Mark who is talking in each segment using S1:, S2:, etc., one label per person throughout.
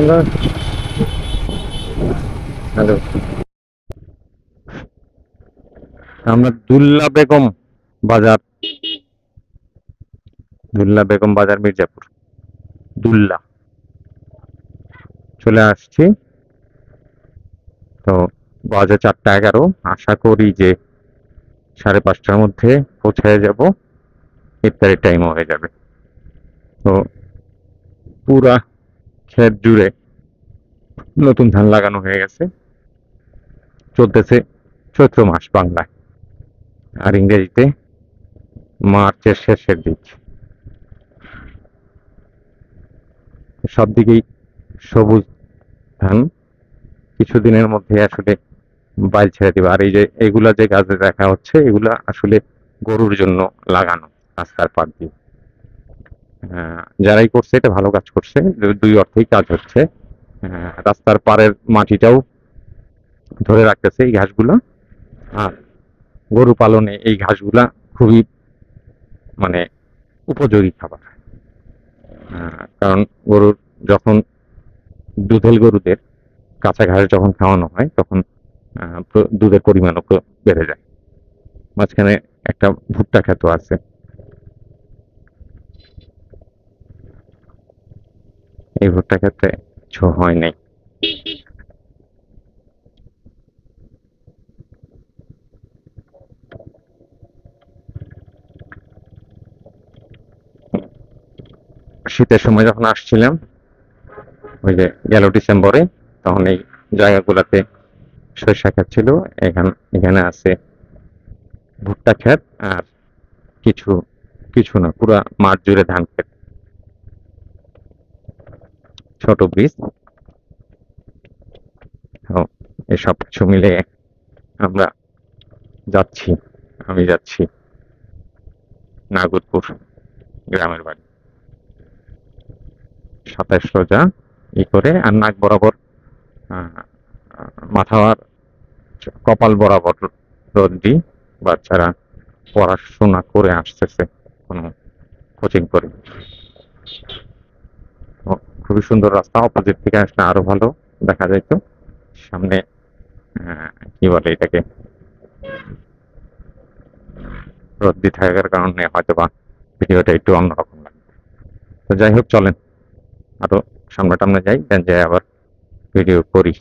S1: Hello hello, আমরা বাজার দুল্লা বেগম বাজার মির্জাপুর দুল্লা চলে আসছি। তো বাজে 4:11। আশা করি যে 5:30টার মধ্যে পৌঁছে যাব, ইফতারের টাইম হয়ে যাবে। তো পুরা ক্ষেত জুড়ে নতুন ধান লাগানো হয়ে গেছে। চলতেছে চৈত্র মাস বাংলায়, আর ইংরেজিতে মার্চের শেষের দিক। সব দিকেই সবুজ ধান। কিছুদিনের মধ্যে আসলে বাইল ছেড়ে দিবে। আর এই যে এগুলা যে গাছে দেখা হচ্ছে, এগুলা আসলে গরুর জন্য লাগানো, রাস্তার পাড় দিয়ে। যারাই করছে এটা ভালো কাজ করছে, দুই অর্থেই কাজ হচ্ছে। রাস্তার পাড়ের মাটিটাও ধরে রাখতেছে এই ঘাসগুলা, আর গরু পালনে এই ঘাসগুলা খুবই মানে উপযোগী খাবার। কারণ গরুর যখন দুধেল গরুদের কাঁচা ঘাস যখন খাওয়ানো হয়, তখন দুধের পরিমাণও বেড়ে যায়। মাঝখানে একটা ভুট্টা ক্ষেত আছে, এই ভুট্টা ক্ষেত্রে কিছু হয় নাই। শীতের সময় যখন আসছিলাম, ওই যে গেল ডিসেম্বরে, তখন এই জায়গাগুলোতে সরিষা ক্ষেত ছিল। এখানে আছে ভুট্টা ক্ষেত, আর কিছু কিছু না, পুরা মাঠ জুড়ে ধান ক্ষেত, ছোট ব্রিজ। তো এসব কিছু মিলে আমরা যাচ্ছি আমি যাচ্ছি নাগরপুর গ্রামের বাড়ি। 27 রোজা করে, আর নাক বরাবর, মাথার কপাল বরাবর রোদ দিই। বাচ্চারা পড়াশোনা করে আসতেছে কোনো কোচিং করে। খুবই সুন্দর রাস্তা, অপোজিট থেকে আসলে আরো ভালো দেখা যাইতো। সামনে কি বলে এটাকে, রোদ্দি থাকার কারণে হয়তো বা ভিডিওটা একটু অন্যরকম লাগে। তো যাই হোক, চলেন আরো সামনে টামনে যাই, দেন যাই আবার ভিডিও করি।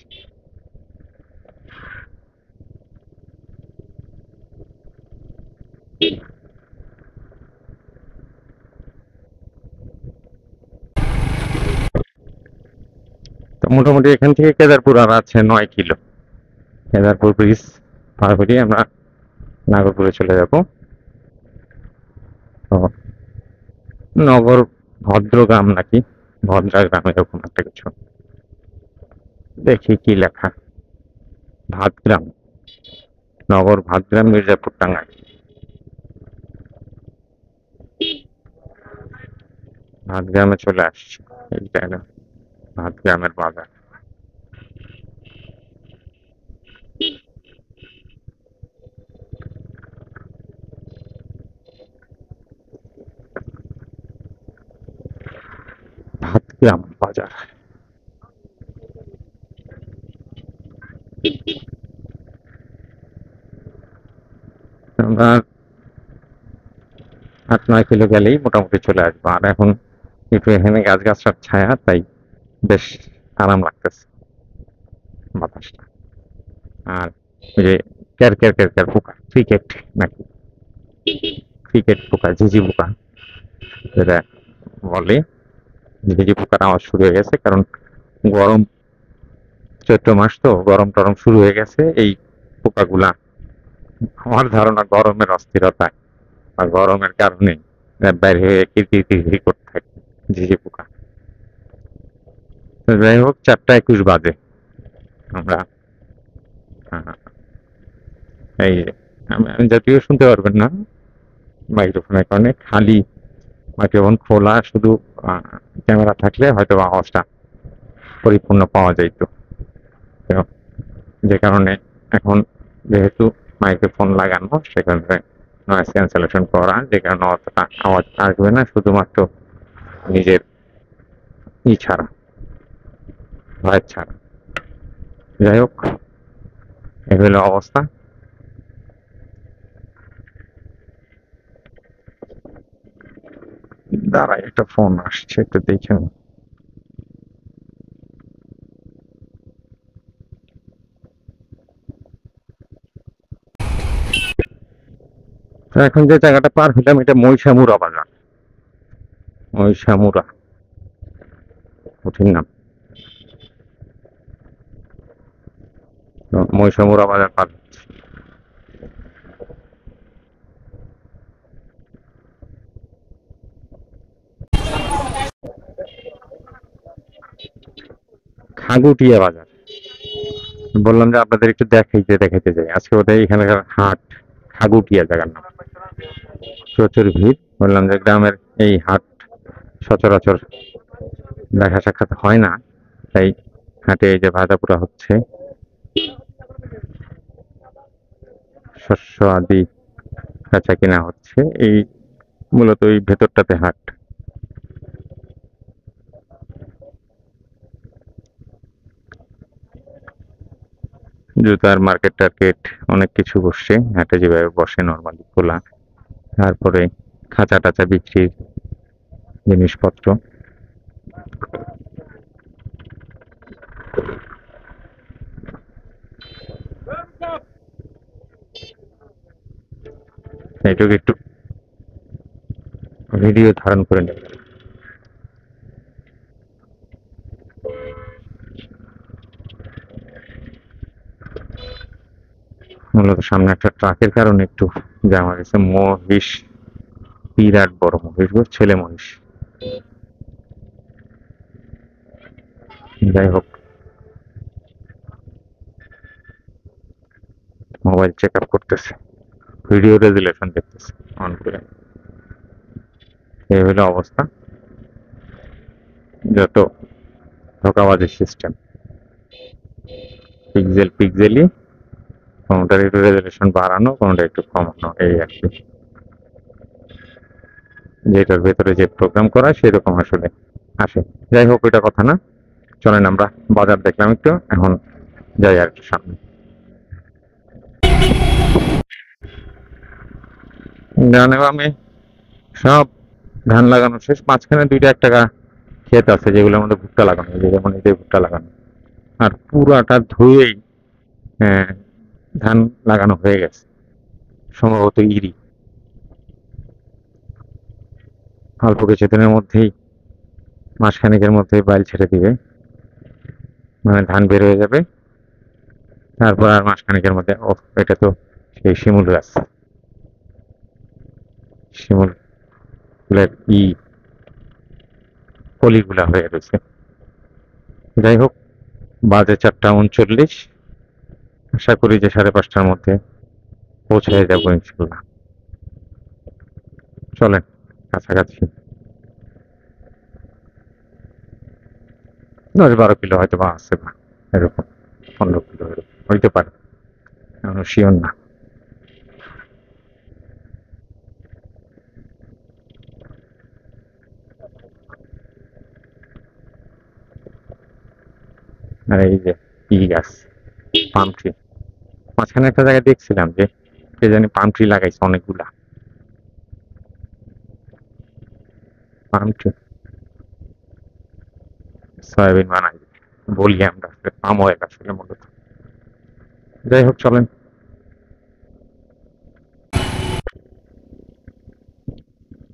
S1: তো মোটামুটি এখান থেকে কেদারপুর আর আছে 9 কিলো। কেদারপুর ব্রিজ পার করি আমরা নাগরপুরে চলে যাব। তো নগর ভদ্রগ্রাম নাকি ভদ্রাগ্রাম, এরকম একটা কিছু। দেখি কি লেখা, ভাতগ্রাম, নগর ভাতগ্রাম, মির্জাপুর, টাঙ্গাইল। ভাতগ্রামে চলে আসছি। এইটা হলো ভাতগ্রামের বাজার। ভাতগ্রাম বাজার। আমরা 8-9 কিলো গেলেই মোটামুটি চলে আসবো। আর এখন একটু এখানে গাছগাছার ছায়া, তাই বেশ আরাম লাগতেছে বাতাসটা। আর ওই যে ক্যার ক্যার ক্যার ক্যার পোকা, ক্রিকেট নাকি, ক্রিকেট পোকা, ঝিঝি পোকা যেটা বলে, ঝিঝি পোকার আওয়াজ শুরু হয়ে গেছে। কারণ গরম, চৈত্র মাস তো, গরম টরম শুরু হয়ে গেছে। এই পোকাগুলা, আমার ধারণা গরমের অস্থিরতায় বা গরমের কারণে বাইরে হয়ে কিরকিরি করতে থাকে ঝিঝি পোকা। তো যাই হোক, 4:21 বাজে। আমরা আহ, এই আমি যদিও শুনতে পারবেন না মাইক্রোফোনের কারণে, খালি মাইক্রোফোন খোলা, শুধু ক্যামেরা থাকলে হয়তো আওয়াজটা পরিপূর্ণ পাওয়া যাইতো। তো যে কারণে এখন যেহেতু মাইক্রোফোন লাগানো, সেখানে নয়েজ ক্যান্সেলেশন করা, যে কারণে অতটা আওয়াজ আসবে না, শুধুমাত্র নিজের ছাড়া। ভয়ের ছাড়া। যাই হোক, এই হলো অবস্থা। দাঁড়াই, একটা ফোন আসছে, একটু দেখে নিই। তো এখন যে জায়গাটা পার হইলাম এটা মহিষামুড়া বাজার। মহিষামুড়া, কঠিন নাম। তো মহিষামুড়া বাজার পার হচ্ছি। খাগুটিয়া বাজার। বললাম যে আপনাদের একটু দেখাইতে দেখাইতে যাই, আজকে বোধহয় এখানকার হাট খাগুটিয়া জায়গার নাম। প্রচুর ভিড়। বললাম যে গ্রামের এই হাট সচরাচর দেখা সাক্ষাৎ হয় না, তাই হাটে এই যে ভাজা পোড়া হচ্ছে, শস্য আদি বেচা কিনা হচ্ছে, এই মূলত এই ভেতরটাতে হাট। জুতার মার্কেট টার্কেট অনেক কিছু বসছে হাটে, যেভাবে বসে নর্মালি খোলা। তারপরে খাঁচা টাচা বিক্রির জিনিসপত্র। এইটুকু একটু ভিডিও ধারণ করে নেব। মূলত সামনে একটা ট্রাকের কারণে একটু জ্যাম হয়ে গেছে। মহিষ, বিরাট বড় মহিষ গো, ছেলে মহিষ। যাই হোক, মোবাইল চেক আপ করতেছে, ভিডিও রেজুলেশন দেখতেছে অন করে। এই হলো অবস্থা। যত ধোঁকাবাজি সিস্টেম, পিক্সেল পিক্সেলই, কোনোটার একটু রেজুলেশন বাড়ানো, কোনোটা একটু কমানো, এই আর কি। যেটার ভেতরে যে প্রোগ্রাম করা সেরকম আসলে আসে। যাই হোক, ওইটা কথা না। চলেন, আমরা বাজার দেখলাম একটু, এখন যাই আর একটু সামনে। আমি সব ধান লাগানো শেষ, মাঝখানে দুইটা এক টাকা ক্ষেত আছে যেগুলোর মধ্যে ভুট্টা লাগানো, এই যে যেমন এই যে ভুট্টা লাগানো। আর পুরাটা ধুয়েই আহ, ধান লাগানো হয়ে গেছে, সম্ভবত ইরি। অল্প কিছুদিনের মধ্যেই, মাসখানেকের মধ্যেই বাইল ছেড়ে দিবে, মানে ধান বের হয়ে যাবে। তারপর আর মাসখানেকের মধ্যে, ও, এটা তো সেই শিমুল গাছ, শিমুল ফুলের কলিগুলা হয়ে রয়েছে। যাই হোক, বাজে 4টা 39। আশা করি যে 5:30টার মধ্যে পৌঁছে যাবো ইনশাল্লাহ। চলেন, কাছাকাছি 10-12 কিলো হয়তো বা আছে, বা এরকম 15 কিলো এরকম হইতে পারে, এখনো শিওর না। আর এই যে গাছ, পাম ট্রি। মাঝখানে একটা জায়গায় দেখছিলাম যে কে জানি পাম ট্রি লাগাইছে অনেকগুলা। পাম ট্রি, সয়াবিন বানাই বলি আমরা, আসলে পাম অয়েল আসলে মূলত। যাই হোক, চলেন।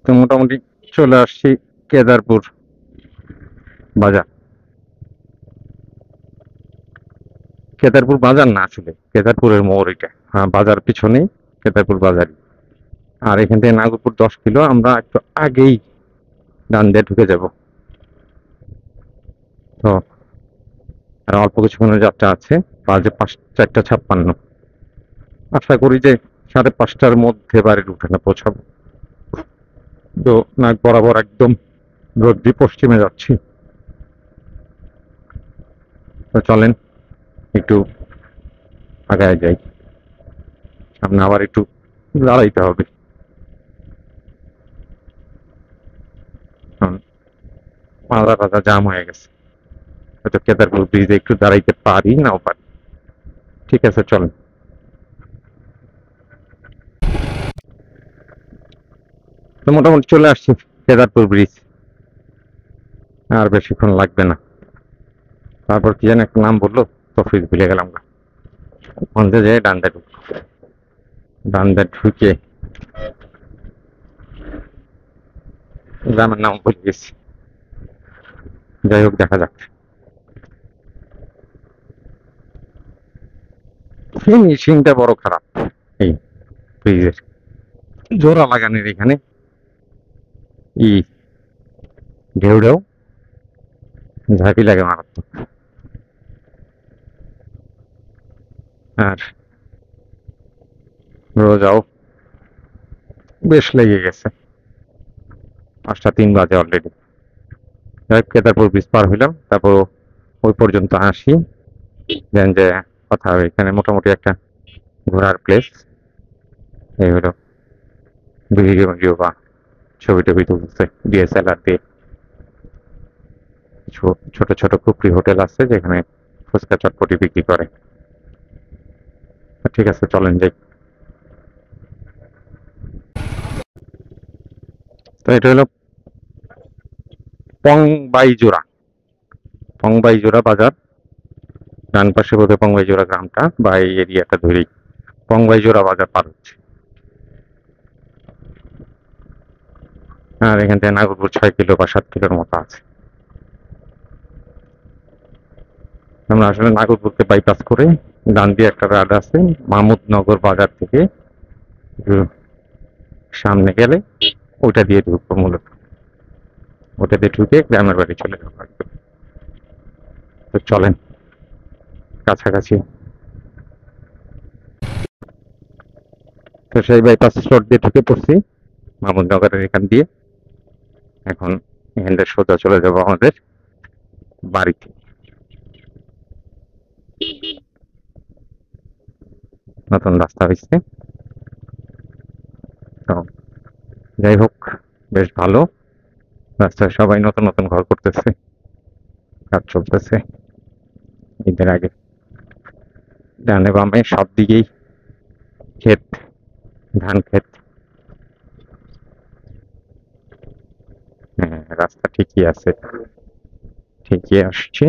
S1: তো মোটামুটি চলে আসছি কেদারপুর বাজার। কেদারপুর বাজার না, আসলে কেদারপুরের মোড় এটা। হ্যাঁ, বাজার পিছনেই কেদারপুর বাজারই। আর এখান থেকে নাগরপুর 10 কিলো, আমরা একটু আগেই ডান দিয়ে ঢুকে যাব। তো আর অল্প কিছুক্ষণের যাত্রা আছে, বাজে 4টা 56। আশা করি যে 5:30টার মধ্যে বাড়ির উঠানে পৌঁছাবো। তো নাক বরাবর একদম রোদ্রি পশ্চিমে যাচ্ছি। তো চলেন একটু আগায় যাই, সামনে আবার একটু দাঁড়াইতে হবে, কারণ মাজা টাজা জাম হয়ে গেছে। হয়তো কেদারপুর ব্রিজে একটু দাঁড়াইতে পারি নাও পারি। ঠিক আছে, চলেন। তো মোটামুটি চলে আসছি কেদারপুর ব্রিজ, আর বেশিক্ষণ লাগবে না। তারপর কি যেন একটা নাম বললো, তফিস ভুলে গেলাম। মধ্যে যেয়ে ডান্ডা ঢুক, ডান্ডা ঢুকে গ্রামের নাম ভুলে গেছি। যাই হোক, দেখা যাক। ফিনিশিংটা বড় খারাপ এই ব্রিজের, জোড়া লাগানোর এখানে ই ঢেউ ঢেউ ঝাঁকি লাগে মারাত্মক। আর রোজাও বেশ লেগে গেছে, 5টা 3 বাজে অলরেডি। যাই হোক, কেদারপুর ব্রিজ পার হইলাম, তারপর ওই পর্যন্ত আসি, দেন যে কথা হবে। এখানে মোটামুটি একটা ঘোরার প্লেস। এই হলো ভিডিও ভিডিও বা ছবি টবি তুলছে ডিএসএলআর দিয়ে। ছোট ছোট খুপড়ি হোটেল আছে যেখানে ফুচকা চটপটি বিক্রি করে। ঠিক আছে, চলেন যাই। তো এটা হলো পংবাইজোড়া, পংবাইজোড়া বাজার। ডান পাশে বোধহয় পংবাইজোড়া গ্রামটা বা এই এরিয়াটা ধরেই পংবাইজোড়া বাজার পার হচ্ছে। আর এখান থেকে নাগরপুর 6 কিলো বা 7 কিলোর মতো আছে। আমরা আসলে নাগরপুরকে বাইপাস করে ডান দিয়ে একটা রাড আছে, মাহমুদনগর বাজার থেকে একটু সামনে গেলে ওটা দিয়ে ঢুকবো মূলত। ওটা দিয়ে ঢুকে গ্রামের বাড়ি চলে যাবো একদম। তো চলেন, কাছাকাছি। তো সেই বাইপাস রোড দিয়ে ঢুকে পড়ছি মাহমুদনগরের এখান দিয়ে। এখন এখান থেকে সোজা চলে যাবো আমাদের বাড়িতে। নতুন রাস্তা হয়েছে, তো যাই হোক, বেশ ভালো রাস্তায়। সবাই নতুন নতুন ঘর করতেছে, কাজ চলতেছে। ঈদের আগে ডানে বামে সব দিকেই ক্ষেত, ধান ক্ষেত। হ্যাঁ, রাস্তা ঠিকই আছে, ঠিকই আসছে।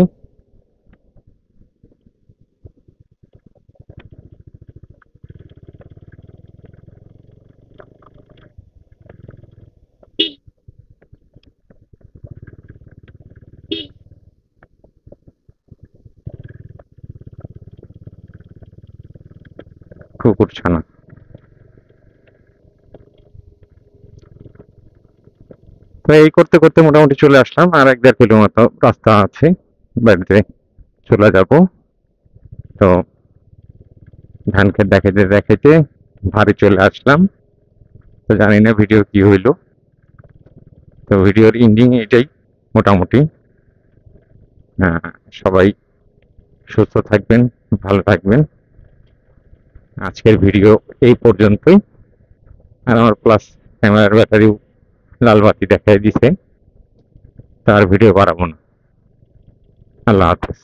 S1: কুকুরছানা। তো এই করতে করতে মোটামুটি চলে আসলাম, আর 1-1.5 কিলো মতো রাস্তা আছে বাড়িতে চলে যাব। তো ধান ক্ষেত দেখাইতে দেখাইতে বাড়ি চলে আসলাম। তো জানি না ভিডিও কি হইলো। তো ভিডিওর এন্ডিং এটাই মোটামুটি। সবাই সুস্থ থাকবেন, ভালো থাকবেন। আজকের ভিডিও এই পর্যন্তই। আর আমার প্লাস ক্যামেরার ব্যাটারিও লাল বাতি দেখাই দিছে, তার ভিডিও বাড়াবো না। আল্লাহ হাফেজ।